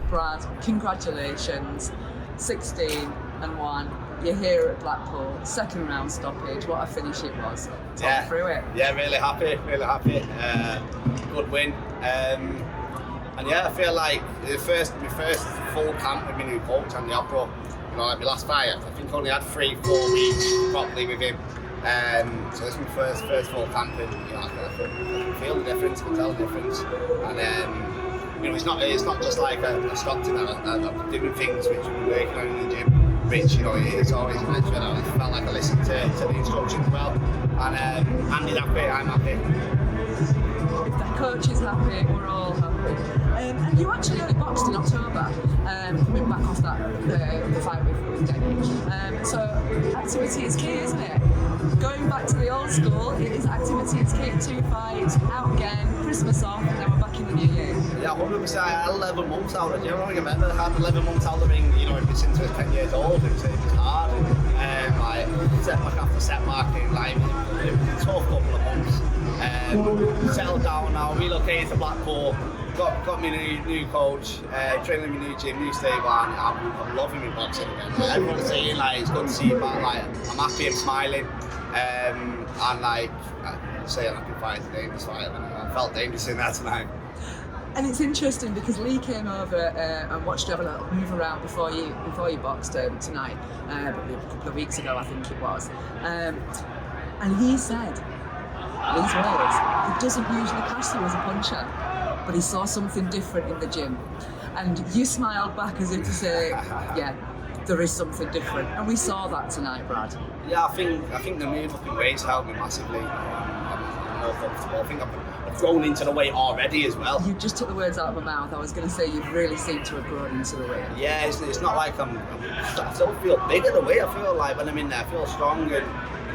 Brad, congratulations, 16-1. You're here at Blackpool, second round stoppage. What a finish it was. Talk through it. Yeah, really happy. Good win. And yeah, I feel like my first full camp with my new coach and the Opera, like my last fight, I think I only had 3-4 weeks properly with him. So this is my first full camp, and I can feel the difference, I can tell the difference. And it's not just like a Stockton. I'm doing things which we're working on in the gym. Which it's always mentioned. I felt like I listened to the instructions well, and Andy's happy, I'm happy. If the coach is happy, we're all happy. And you actually only boxed in October, coming back off the fight with Denny. So activity is key, isn't it? Going back to the old school, it is activity is key. 2 fights, out again, Christmas off, and then we're back in the new year. Yeah, 100%. I had 11 months out of the gym. I don't think I've ever had 11 months out of the ring, since I was 10 years old. It was hard. Setback after setback, it was a tough couple of months. Settled down now, relocated to Blackpool, got me a new coach, training me new gym, new stable, and I'm loving my boxing again. Everyone's saying it's good to see you back. I'm happy, I'm smiling, and I say I'm happy fighting a dangerous fight, and I felt dangerous in that tonight. And it's interesting because Lee came over and watched you have a little move around before you boxed tonight, a couple of weeks ago I think it was, and he said, Lee's words, he doesn't usually pass you as a puncher, but he saw something different in the gym, and you smiled back as if to say, yeah, there is something different, and we saw that tonight, Brad. Yeah, I think the move up in weights helped me massively. I'm more comfortable. I think I've grown into the weight already as well. You just took the words out of my mouth. I was going to say you've really seemed to have grown into the weight. Yeah, it's not like I still feel bigger the way. I feel like when I'm in there, I feel strong, and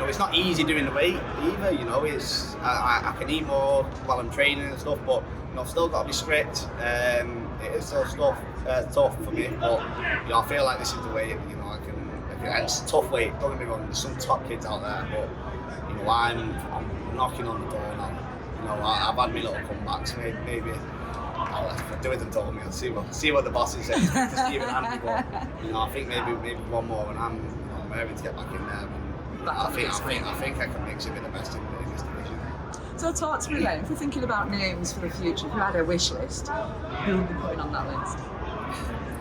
it's not easy doing the weight either. It's I can eat more while I'm training and stuff, but I've still got to be strict. It is still tough for me, but I feel like this is the way. It's a tough weight. Don't get me wrong. There's some top kids out there, but I'm knocking on the door now. I've had my little comebacks. Maybe I'll do it and told me. I'll see what the bosses say. Just keep it handy, but I think maybe one more, and I'm ready to get back in there. And I think I can mix it with the best in this division. So talk to me then. If we're thinking about names for the future, if you had a wish list, who would be putting on that list?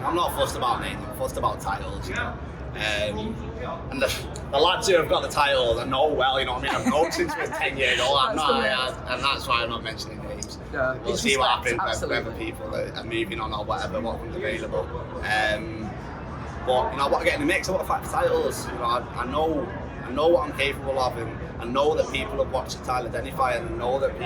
I'm not fussed about names. I'm fussed about titles. And the lads who have got the titles, I know well, I've known since I was 10 years old, and that's why I'm not mentioning names. Yeah, we'll see what happens when people are moving on or whatever, what comes available. But I want to get in the mix, I want to fight for titles. I know what I'm capable of, and I know that people have watched the title identify, and I know that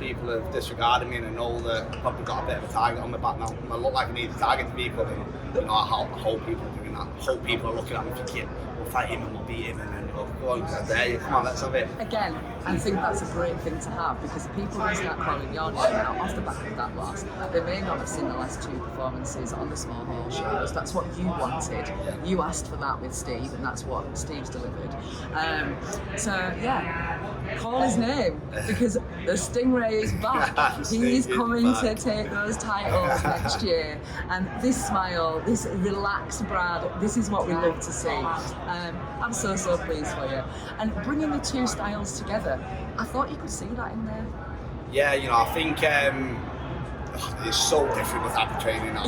people have disregarded me, and I know that I've probably got a bit of a target on my back now. I look like I need a target to people, and I hope people are doing that. I hope people are looking at me thinking, we'll fight him and we'll beat him, and then go on, there you come on, let's have it. Again, I think that's a great thing to have, because people who start calling your name out off the back of that loss, they may not have seen the last 2 performances on the small hall shows. That's what you wanted. You asked for that with Steve, and that's what Steve's delivered. Call his name, because the Stingray is back. He's coming to take those titles next year, and this smile, this relaxed Brad, this is what we love to see. I'm so pleased for you. And bringing the two styles together, I thought you could see that in there. Yeah, I think it's so different with type of training now.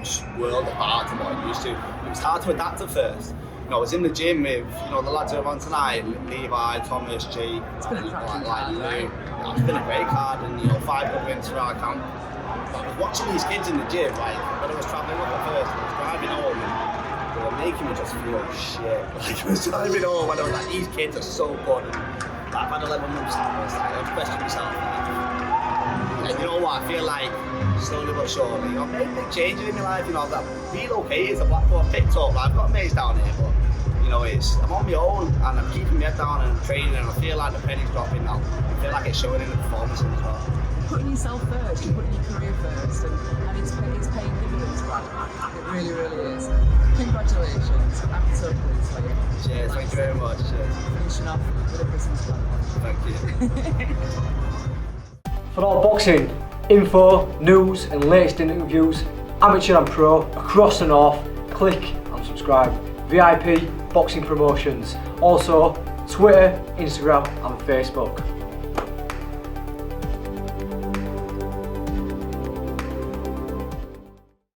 It's world apart from what I'm used to. It was hard to adapt at first. I was in the gym with the lads who are on tonight, Levi, Thomas, Jake, it's been a cracking card, right? It's been a great card, and 5 good wins for our camp. But I was watching these kids in the gym, when I was travelling up at first, I was driving home, and they were making me just feel shit. I was driving home, and I was like, these kids are so good. And I've had 11 months now, I've questioned myself. And you know what, I feel like slowly but surely, big changes in my life. I've relocated to Blackpool, I've picked up, I've got a mates down here, but I'm on my own, and I'm keeping my head down and training, and I feel like the penny's dropping now. I feel like it's showing in the performances as well. Putting yourself first, you're putting your career first, and it's paying dividends, Brad. It really, really is. Congratulations, I'm so pleased for you. Cheers, thank you very much. Cheers. Finishing off with a Christmas plan. Thank you. For all boxing info, news and latest interviews, amateur and pro, across the north, click and subscribe. VIP Boxing Promotions. Also Twitter, Instagram and Facebook.